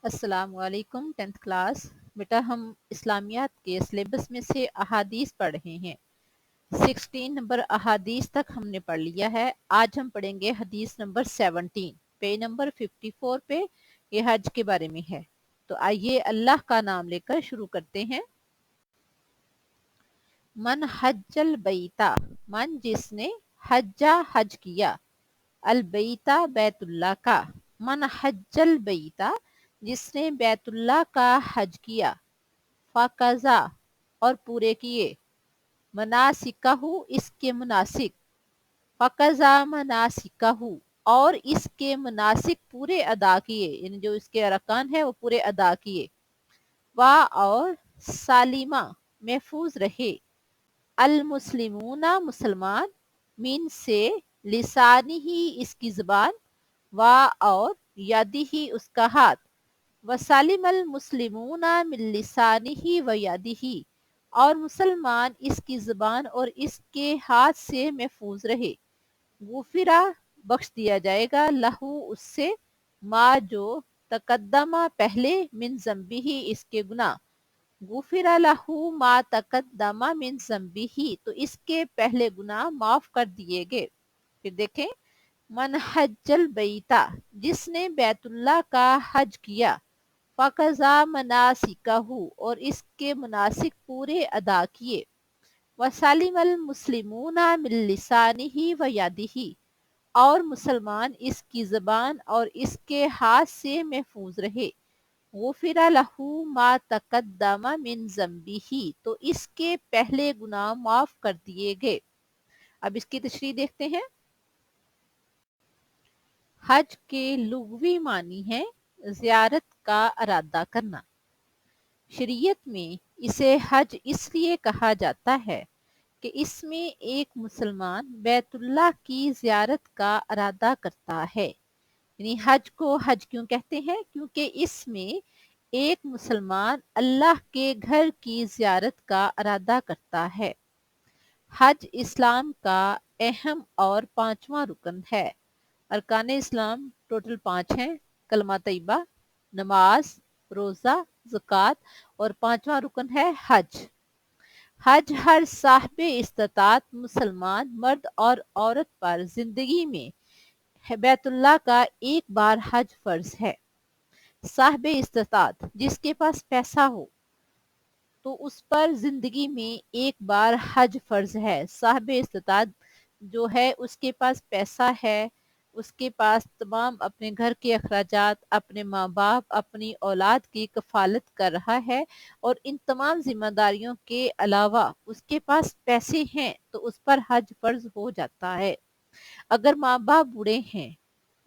السلام علیکم 10th class. بیٹا ہم اسلامیات کے سلیبس میں سے احادیث پڑھ رہے ہیں۔ 16 نمبر احادیث تک ہم نے پڑھ لیا ہے۔ آج ہم پڑھیں گے حدیث نمبر 17 پہ نمبر 54 پہ، یہ حج کے بارے میں ہے۔ تو آئیے اللہ کا نام لے کر شروع کرتے ہیں۔ من حج البیتا، من جس نے حجہ حج کیا، البیتا بیت اللہ کا، من حج البیتا جس نے بیت اللہ کا حج کیا، فقضا اور پورے کیے، مناسکہ اس کے مناسک، فقضا مناسکہ اور اس کے مناسک پورے ادا کیے، یعنی جو اس کے ارکان ہیں وہ پورے ادا کیے، وا اور سالمہ محفوظ رہے، المسلمون مسلمان، من سے لسانی ہی اس کی زبان، وا اور یادی ہی اس کا ہاتھ، وسالم المسلمون من لسانہ و یدہ اور مسلمان اس کی زبان اور اس کے ہاتھ سے محفوظ رہے، غفرہ بخش دیا جائے گا، لہو اس سے، ما جو تقدمہ پہلے، من ذنبہ اس کے گناہ، غفرہ لہو ما تقدمہ من ذنبہ تو اس کے پہلے گناہ معاف کر دیے گئے۔ پھر دیکھیں، من حج البیتا جس نے بیت اللہ کا حج کیا، فقضا مناسکہ اور اس کے مناسک پورے ادا کیے، وسالم المسلمون من لسانہ و یدہ اور مسلمان اس کی زبان اور اس کے ہاتھ سے محفوظ رہے، غفر لہ ما تقدم من ذنبہ تو اس کے پہلے گناہ معاف کر دیے گئے۔ اب اس کی تشریح دیکھتے ہیں۔ حج کے لغوی معنی ہے زیارت کا ارادہ کرنا۔ شریعت میں اسے حج اس لیے کہا جاتا ہے کہ اس میں ایک مسلمان بیت اللہ کی زیارت کا ارادہ کرتا ہے۔ یعنی حج کو حج کیوں کہتے ہیں؟ کیونکہ اس میں ایک مسلمان اللہ کے گھر کی زیارت کا ارادہ کرتا ہے۔ حج اسلام کا اہم اور 5واں رکن ہے۔ ارکان اسلام ٹوٹل 5 ہیں، کلمہ طیبہ، نماز، روزہ، زکوٰۃ اور 5واں رکن ہے حج۔ حج ہر صاحب استطاعت مسلمان مرد اور عورت پر زندگی میں بیت اللہ کا ایک بار حج فرض ہے۔ صاحب استطاعت جس کے پاس پیسہ ہو تو اس پر زندگی میں ایک بار حج فرض ہے۔ صاحب استطاعت جو ہے اس کے پاس پیسہ ہے، اس کے پاس تمام اپنے گھر کے اخراجات، اپنے ماں باپ، اپنی اولاد کی کفالت کر رہا ہے، اور ان تمام ذمہ داریوں کے علاوہ اس کے پاس پیسے ہیں تو اس پر حج فرض ہو جاتا ہے۔ اگر ماں باپ بوڑھے ہیں،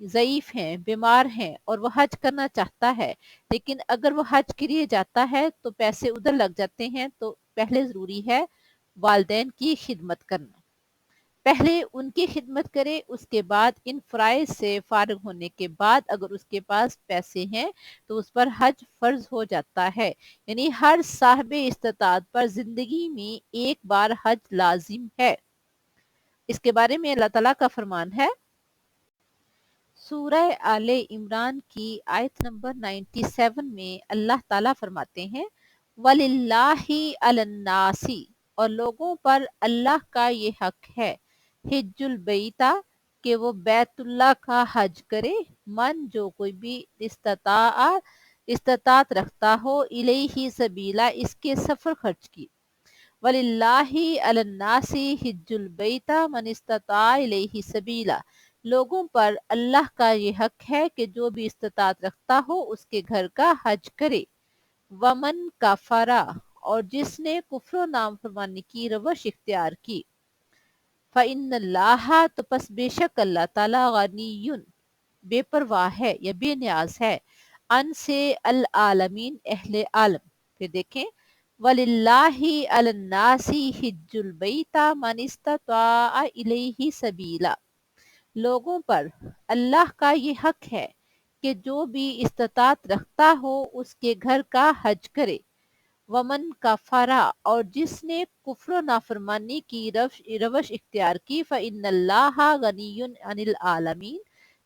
ضعیف ہیں، بیمار ہیں اور وہ حج کرنا چاہتا ہے، لیکن اگر وہ حج کے لیے جاتا ہے تو پیسے ادھر لگ جاتے ہیں، تو پہلے ضروری ہے والدین کی خدمت کرنا۔ پہلے ان کی خدمت کرے، اس کے بعد ان فرائض سے فارغ ہونے کے بعد اگر اس کے پاس پیسے ہیں تو اس پر حج فرض ہو جاتا ہے۔ یعنی ہر صاحب استطاعت پر زندگی میں ایک بار حج لازم ہے۔ اس کے بارے میں اللہ تعالیٰ کا فرمان ہے، سورہ آل عمران کی آیت نمبر 97 میں اللہ تعالیٰ فرماتے ہیں، وَلِلَّهِ عَلَى النَّاسِ اور لوگوں پر اللہ کا یہ حق ہے، حج البیتا کہ وہ بیت اللہ کا حج کرے، من جو کوئی بھی استطاعت رکھتا ہو، الیہ سبیلا اس کے سفر خرچ کی، وَلِلَّهِ عَلَى النَّاسِ حج البیتا من استطاع الیہ سبیلا لوگوں پر اللہ کا یہ حق ہے کہ جو بھی استطاعت رکھتا ہو اس کے گھر کا حج کرے، ومن کفر اور جس نے کفر و نافرمانی کی روش اختیار کی، فإن اللہ تو پس بے شک اللہ تعالیٰ غنی بے پرواہ ہے یا بے نیاز ہے، ان سے العالمین اہل عالم۔ پھر دیکھیں، وَلِلَّهِ عَلَى النَّاسِ حِجُّ الْبَيْتِ مَنِ اسْتَطَاعَ إِلَيْهِ سَبِيلًا لوگوں پر اللہ کا یہ حق ہے کہ جو بھی استطاعت رکھتا ہو اس کے گھر کا حج کرے، ومن کفر اور جس نے کفر و نافرمانی کی روش اختیار کی، فإن اللہ غنی عن العالمین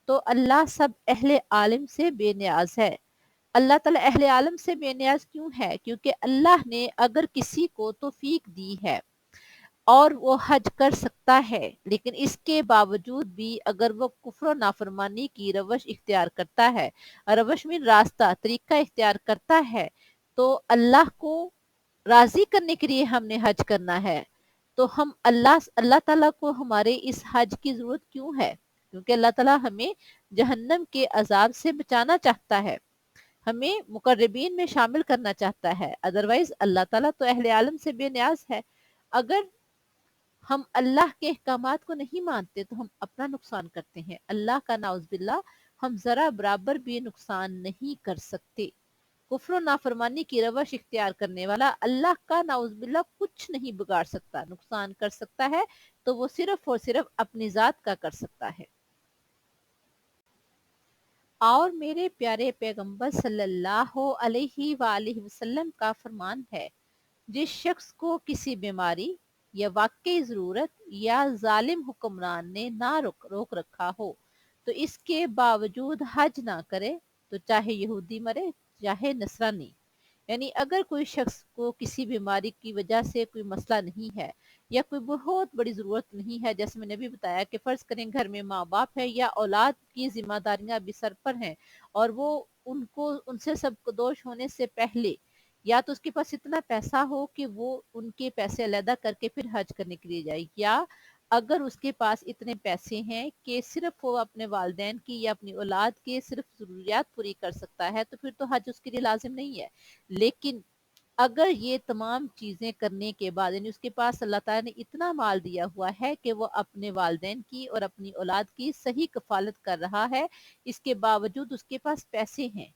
تو اللہ سب اہل عالم سے بے نیاز ہے، اللہ تعالیٰ اہل عالم سے بے نیاز کیوں ہے؟ کیونکہ اللہ نے اگر کسی کو توفیق دی ہے اور وہ حج کر سکتا ہے، لیکن اس کے باوجود بھی اگر وہ کفر و نافرمانی کی روش اختیار کرتا ہے، روش میں راستہ طریقہ اختیار کرتا ہے، تو اللہ کو راضی کرنے کے لیے ہم نے حج کرنا ہے، تو ہم اللہ تعالیٰ کو ہمارے اس حج کی ضرورت کیوں ہے؟ کیونکہ اللہ تعالیٰ ہمیں جہنم کے عذاب سے بچانا چاہتا ہے، ہمیں مقربین میں شامل کرنا چاہتا ہے، ادروائز اللہ تعالیٰ تو اہل عالم سے بے نیاز ہے۔ اگر ہم اللہ کے احکامات کو نہیں مانتے تو ہم اپنا نقصان کرتے ہیں، اللہ کا نعوذ باللہ ہم ذرا برابر بھی نقصان نہیں کر سکتے۔ کفر و نافرمانی کی روش اختیار کرنے والا اللہ کا نعوذ باللہ کچھ نہیں بگاڑ سکتا، نقصان کر سکتا ہے تو وہ صرف اور صرف اپنی ذات کا کر سکتا ہے۔ اور میرے پیارے پیغمبر صلی اللہ علیہ وآلہ وسلم کا فرمان ہے، جس شخص کو کسی بیماری یا واقعی ضرورت یا ظالم حکمران نے نہ روک رکھا ہو تو اس کے باوجود حج نہ کرے، تو چاہے یہودی مرے چاہے نصرانی۔ یعنی اگر کوئی شخص کو کسی بیماری کی وجہ سے کوئی مسئلہ نہیں ہے یا کوئی بہت بڑی ضرورت نہیں ہے، جیسے میں نے بھی بتایا کہ فرض کریں گھر میں ماں باپ ہے یا اولاد کی ذمہ داریاں بھی سر پر ہیں، اور وہ ان سے سب دوش ہونے سے پہلے یا تو اس کے پاس اتنا پیسہ ہو کہ وہ ان کے پیسے علیحدہ کر کے پھر حج کرنے کے لیے جائے، یا اگر اس کے پاس اتنے پیسے ہیں کہ صرف وہ اپنے والدین کی یا اپنی اولاد کے صرف ضروریات پوری کر سکتا ہے، تو پھر تو حج اس کے لیے لازم نہیں ہے۔ لیکن اگر یہ تمام چیزیں کرنے کے بعد، یعنی اس کے پاس اللہ تعالیٰ نے اتنا مال دیا ہوا ہے کہ وہ اپنے والدین کی اور اپنی اولاد کی صحیح کفالت کر رہا ہے، اس کے باوجود اس کے پاس پیسے ہیں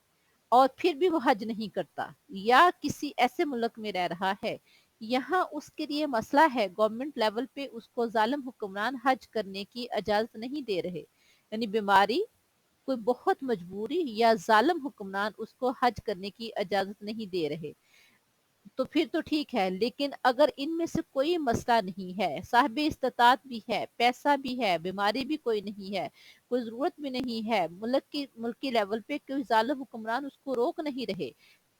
اور پھر بھی وہ حج نہیں کرتا، یا کسی ایسے ملک میں رہ رہا ہے، یہاں اس کے لیے مسئلہ ہے، گورنمنٹ لیول پہ اس کو ظالم حکمران حج کرنے کی اجازت نہیں دے رہے، یعنی بیماری، کوئی بہت مجبوری یا ظالم حکمران اس کو حج کرنے کی اجازت نہیں دے رہے، تو پھر تو ٹھیک ہے۔ لیکن اگر ان میں سے کوئی مسئلہ نہیں ہے، صاحب استطاعت بھی ہے، پیسہ بھی ہے، بیماری بھی کوئی نہیں ہے، کوئی ضرورت بھی نہیں ہے، ملکی لیول پہ کوئی ظالم حکمران اس کو روک نہیں رہے،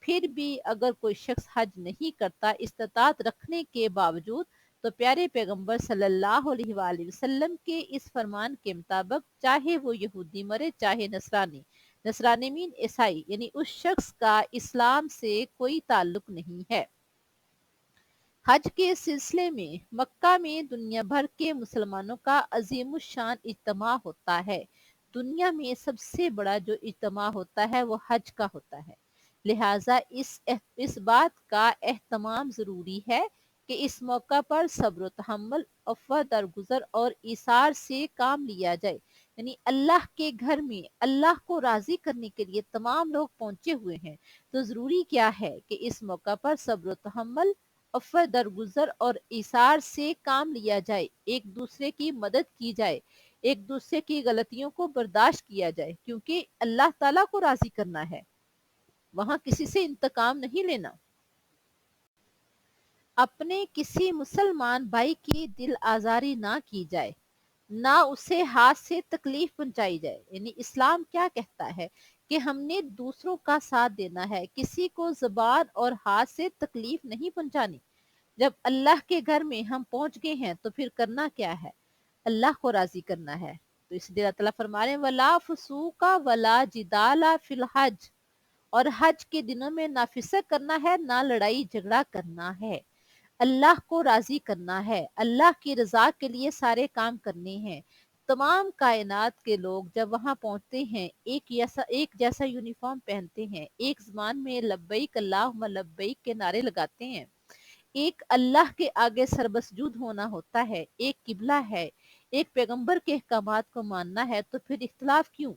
پھر بھی اگر کوئی شخص حج نہیں کرتا استطاعت رکھنے کے باوجود، تو پیارے پیغمبر صلی اللہ علیہ وآلہ وسلم کے اس فرمان کے مطابق چاہے وہ یہودی مرے چاہے نصرانی، نصرانی مین عیسائی، یعنی اس شخص کا اسلام سے کوئی تعلق نہیں ہے۔ حج کے سلسلے میں مکہ میں دنیا بھر کے مسلمانوں کا عظیم الشان اجتماع ہوتا ہے۔ دنیا میں سب سے بڑا جو اجتماع ہوتا ہے وہ حج کا ہوتا ہے، لہٰذا اس بات کا اہتمام ضروری ہے کہ اس موقع پر صبر و تحمل، عفو درگزر اور ایثار سے کام لیا جائے، یعنی اللہ کے گھر میں اللہ کو راضی کرنے کے لیے تمام لوگ پہنچے ہوئے ہیں، تو ضروری کیا ہے کہ اس موقع پر صبر و تحمل، عفو درگزر اور ایثار سے کام لیا جائے، ایک دوسرے کی مدد کی جائے، ایک دوسرے کی غلطیوں کو برداشت کیا جائے، کیونکہ اللہ تعالیٰ کو راضی کرنا ہے، وہاں کسی سے انتقام نہیں لینا۔ اپنے کسی مسلمان بھائی کی دل آزاری نہ کی جائے، نہ اسے ہاتھ سے تکلیف پہنچائی جائے، یعنی اسلام کیا کہتا ہے کہ ہم نے دوسروں کا ساتھ دینا ہے، کسی کو زبان اور ہاتھ سے تکلیف نہیں پہنچانی۔ جب اللہ کے گھر میں ہم پہنچ گئے ہیں تو پھر کرنا کیا ہے؟ اللہ کو راضی کرنا ہے، تو اس لیے اللہ تعالیٰ فرما رہے ہیں وَلَا فُسُوقَ وَلَا جِدَالَ فِي الْحَجِّ، اور حج کے دنوں میں نہ فسق کرنا ہے نہ لڑائی جھگڑا کرنا ہے، اللہ کو راضی کرنا ہے، اللہ کی رضا کے لیے سارے کام کرنے ہیں۔ تمام کائنات کے لوگ جب وہاں پہنچتے ہیں ایک جیسا یونیفارم پہنتے ہیں، ایک زبان میں لبیک اللہم لبیک کے نعرے لگاتے ہیں، ایک اللہ کے آگے سربسجود ہونا ہوتا ہے، ایک قبلہ ہے، ایک پیغمبر کے احکامات کو ماننا ہے، تو پھر اختلاف کیوں؟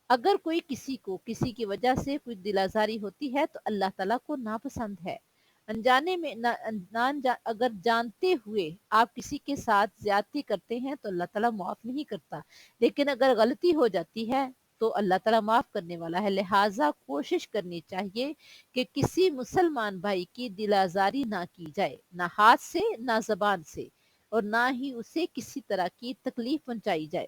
اگر کوئی کسی کی وجہ سے کوئی دل آزاری ہوتی ہے تو اللہ تعالیٰ کو ناپسند ہے۔ انجانے میں اگر جانتے ہوئے آپ کسی کے ساتھ زیادتی کرتے ہیں تو اللہ تعالیٰ معاف نہیں کرتا، لیکن اگر غلطی ہو جاتی ہے تو اللہ تعالیٰ معاف کرنے والا ہے، لہٰذا کوشش کرنی چاہیے کہ کسی مسلمان بھائی کی دل آزاری نہ کی جائے، نہ ہاتھ سے نہ زبان سے، اور نہ ہی اسے کسی طرح کی تکلیف پہنچائی جائے۔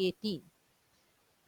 18,